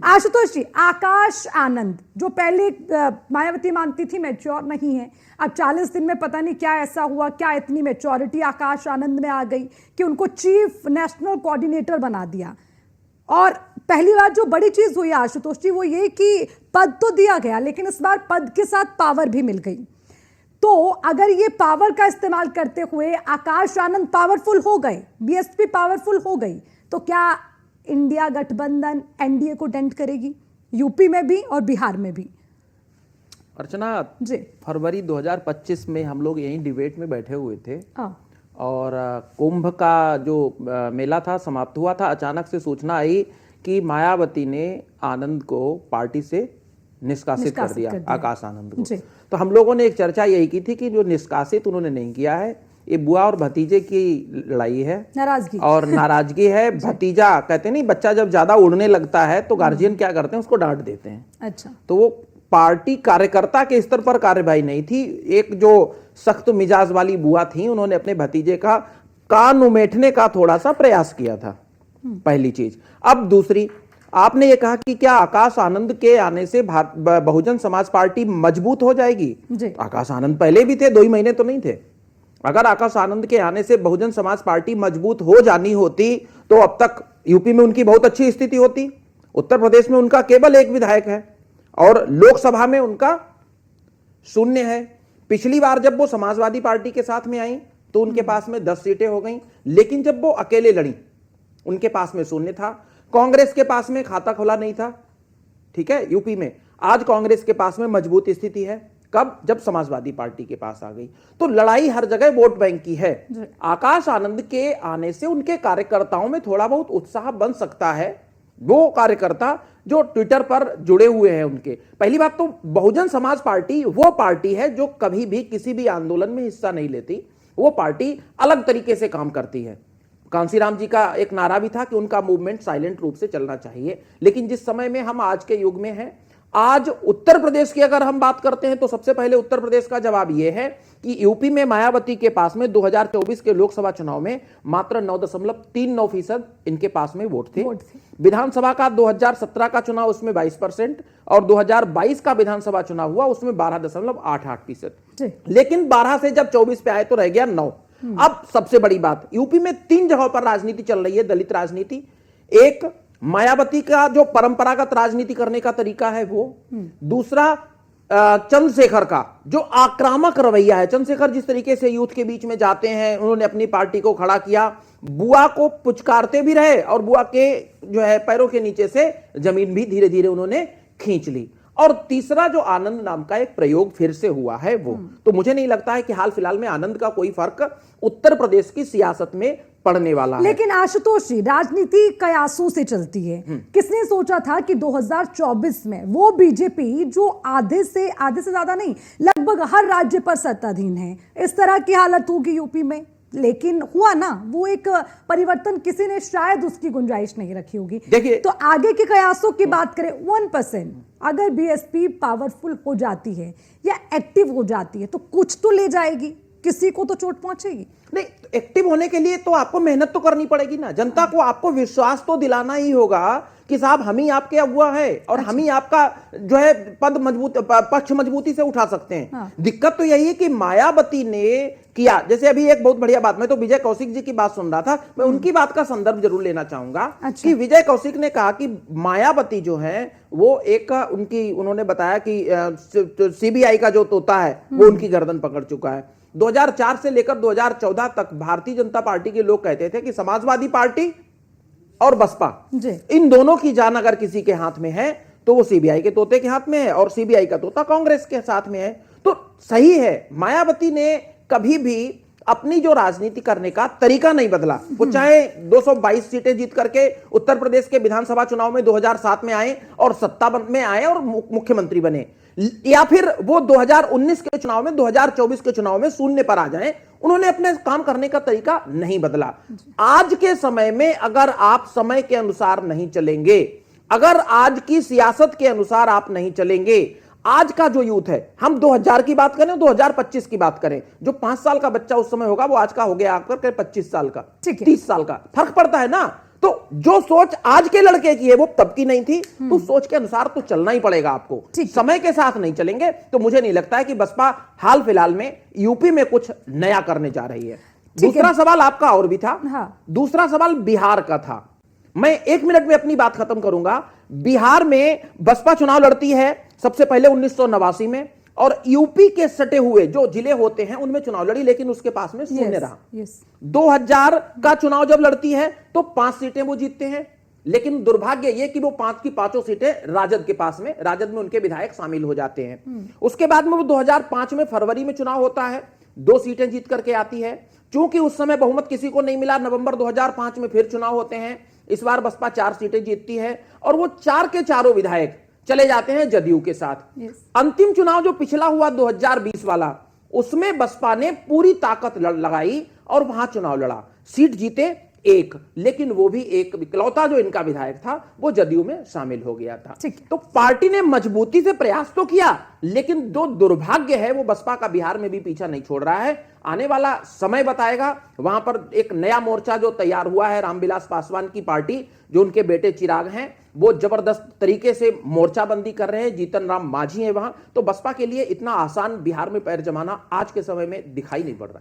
आशुतोष जी, आकाश आनंद जो पहले मायावती मानती थी मैच्योर नहीं है, अब 40 दिन में पता नहीं क्या ऐसा हुआ, क्या इतनी मैच्योरिटी आकाश आनंद में आ गई कि उनको चीफ नेशनल कोऑर्डिनेटर बना दिया। और पहली बार जो बड़ी चीज हुई आशुतोष जी वो ये कि पद तो दिया गया लेकिन इस बार पद के साथ पावर भी मिल गई। तो अगर ये पावर का इस्तेमाल करते हुए आकाश आनंद पावरफुल हो गए, बीएसपी पावरफुल हो गई, तो क्या इंडिया गठबंधन एनडीए को डेंट करेगी, यूपी में भी और बिहार में भी? अर्चना जी, फरवरी 2025 में हम लोग यहीं डिबेट में बैठे हुए थे और कुंभ का जो मेला था समाप्त हुआ था। अचानक से सूचना आई कि मायावती ने आनंद को पार्टी से निष्कासित कर दिया, आकाश आनंद को। तो हम लोगों ने एक चर्चा यही की थी कि जो निष्कासित उन्होंने नहीं किया है, ये बुआ और भतीजे की लड़ाई है, नाराजगी और नाराजगी है। भतीजा कहते नहीं, बच्चा जब ज्यादा उड़ने लगता है तो गार्जियन क्या करते हैं, उसको डांट देते हैं। अच्छा, तो वो पार्टी कार्यकर्ता के स्तर पर कार्यवाही नहीं थी। एक जो सख्त मिजाज वाली बुआ थी, उन्होंने अपने भतीजे का कान उमेटने का थोड़ा सा प्रयास किया था, पहली चीज। अब दूसरी, आपने ये कहा कि क्या आकाश आनंद के आने से बहुजन समाज पार्टी मजबूत हो जाएगी? आकाश आनंद पहले भी थे, 2 ही महीने तो नहीं थे। अगर आकाश आनंद के आने से बहुजन समाज पार्टी मजबूत हो जानी होती तो अब तक यूपी में उनकी बहुत अच्छी स्थिति होती। उत्तर प्रदेश में उनका केवल एक विधायक है और लोकसभा में उनका 0 है। पिछली बार जब वो समाजवादी पार्टी के साथ में आई तो उनके पास में 10 सीटें हो गई, लेकिन जब वो अकेले लड़ी उनके पास में 0 था। कांग्रेस के पास में खाता खुला नहीं था, ठीक है, यूपी में। आज कांग्रेस के पास में मजबूत स्थिति है। कब? जब समाजवादी पार्टी के पास आ गई। तो लड़ाई हर जगह वोट बैंक की है। आकाश आनंद के आने से उनके कार्यकर्ताओं में थोड़ा बहुत उत्साह बन सकता है। वो कार्यकर्ता जो ट्विटर पर जुड़े हुए हैं उनके, पहली बात तो बहुजन समाज पार्टी वो पार्टी है जो कभी भी किसी भी आंदोलन में हिस्सा नहीं लेती। वो पार्टी अलग तरीके से काम करती है। कांसीराम जी का एक नारा भी था कि उनका मूवमेंट साइलेंट रूप से चलना चाहिए। लेकिन जिस समय में हम आज के युग में हैं, आज उत्तर प्रदेश की अगर हम बात करते हैं तो सबसे पहले उत्तर प्रदेश का जवाब यह है कि यूपी में मायावती के पास में 2024 के लोकसभा चुनाव में मात्र 9.39% इनके पास में वोट थे। विधानसभा का 2017 का चुनाव उसमें 22% और 2022 का विधानसभा चुनाव हुआ उसमें 12.88%। लेकिन 12 से जब 24 पे आए तो रह गया 9। अब सबसे बड़ी बात, यूपी में 3 जगहों पर राजनीति चल रही है, दलित राजनीति। एक मायावती का जो परंपरागत राजनीति करने का तरीका है वो, दूसरा चंद्रशेखर का जो आक्रामक रवैया है। चंद्रशेखर जिस तरीके से यूथ के बीच में जाते हैं, उन्होंने अपनी पार्टी को खड़ा किया, बुआ को पुचकारते भी रहे और बुआ के जो है पैरों के नीचे से जमीन भी धीरे धीरे उन्होंने खींच ली। और तीसरा जो आनंद नाम का एक प्रयोग फिर से हुआ है वो। तो मुझे नहीं लगता है कि हाल फिलहाल में आनंद का कोई फर्क उत्तर प्रदेश की सियासत में पड़ने वाला है। लेकिन आशुतोष जी, राजनीति कयासों से चलती है। किसने सोचा था कि 2024 में वो बीजेपी जो आधे से ज्यादा नहीं, लगभग हर राज्य पर सत्ताधीन है, इस तरह की हालत होगी यूपी में? लेकिन हुआ ना, वो एक परिवर्तन किसी ने शायद उसकी गुंजाइश नहीं रखी होगी। देखिए, तो आगे के कयासों की बात करें, 1% अगर बीएसपी पावरफुल हो जाती है या एक्टिव हो जाती है तो कुछ तो ले जाएगी, किसी को तो चोट पहुंचेगी। नहीं, एक्टिव होने के लिए तो आपको मेहनत तो करनी पड़ेगी ना। जनता को आपको विश्वास तो दिलाना ही होगा कि साहब हम ही आपके अगुआ है और हम ही आपका जो है पक्ष मजबूती से उठा सकते हैं। दिक्कत तो यही है कि मायावती ने किया, जैसे अभी एक बहुत बढ़िया बात, मैं तो विजय कौशिक जी की बात सुन रहा था, मैं उनकी बात का संदर्भ जरूर लेना चाहूंगा। कि विजय कौशिक ने कहा कि मायावती जो है वो एक उन्होंने बताया कि सीबीआई का जो तोता है वो उनकी गर्दन पकड़ चुका है। 2004 से लेकर 2014 तक भारतीय जनता पार्टी के लोग कहते थे कि समाजवादी पार्टी और बसपा, इन दोनों की जान अगर किसी के हाथ में है तो वो सीबीआई के तोते के हाथ में है, और सीबीआई का तोता कांग्रेस के साथ में है। तो सही है, मायावती ने कभी भी अपनी जो राजनीति करने का तरीका नहीं बदला। वो चाहे 222 सीटें जीत करके उत्तर प्रदेश के विधानसभा चुनाव में 2007 में आए और सत्ता में आए और मुख्यमंत्री बने, या फिर वो 2019 के चुनाव में 2024 के चुनाव में 0 पर आ जाएं, उन्होंने अपने काम करने का तरीका नहीं बदला। आज के समय में अगर आप समय के अनुसार नहीं चलेंगे, अगर आज की सियासत के अनुसार आप नहीं चलेंगे, आज का जो यूथ है, हम 2000 की बात करें, 2025 की बात करें, जो 5 साल का बच्चा उस समय होगा वो आज का हो गया आकर 25 साल का, 30 साल का, फर्क पड़ता है ना। तो जो सोच आज के लड़के की है वो तब की नहीं थी, तो सोच के अनुसार तो चलना ही पड़ेगा आपको। ठीक। समय के साथ नहीं चलेंगे तो मुझे नहीं लगता है कि बसपा हाल फिलहाल में यूपी में कुछ नया करने जा रही है। दूसरा सवाल आपका और भी था। हाँ। दूसरा सवाल बिहार का था। मैं 1 मिनट में अपनी बात खत्म करूंगा। बिहार में बसपा चुनाव लड़ती है सबसे पहले 1989 में, और यूपी के सटे हुए जो जिले होते हैं उनमें चुनाव लड़ी, लेकिन उसके पास में शून्य रहा। 2000 का चुनाव जब लड़ती है तो 5 सीटें वो जीतते हैं, लेकिन दुर्भाग्य यह कि वो 5 की 5 सीटें राजद के पास में, राजद में उनके विधायक शामिल हो जाते हैं। उसके बाद में वो 2005 में फरवरी में चुनाव होता है, 2 सीटें जीत करके आती है। चूंकि उस समय बहुमत किसी को नहीं मिला, नवंबर 2005 में फिर चुनाव होते हैं। इस बार बसपा 4 सीटें जीतती है और वो 4 के चारों विधायक चले जाते हैं जदयू के साथ। अंतिम चुनाव जो पिछला हुआ 2020 वाला, उसमें बसपा ने पूरी ताकत लगाई और वहां चुनाव लड़ा, सीट जीते 1, लेकिन वो भी एक इकलौता जो इनका विधायक था वो जदयू में शामिल हो गया था। तो पार्टी ने मजबूती से प्रयास तो किया, लेकिन जो दुर्भाग्य है वो बसपा का बिहार में भी पीछा नहीं छोड़ रहा है। आने वाला समय बताएगा। वहां पर एक नया मोर्चा जो तैयार हुआ है, रामविलास पासवान की पार्टी, जो उनके बेटे चिराग हैं, वो जबरदस्त तरीके से मोर्चाबंदी कर रहे हैं। जीतन राम मांझी है वहां। तो बसपा के लिए इतना आसान बिहार में पैर जमाना आज के समय में दिखाई नहीं पड़ रहा है।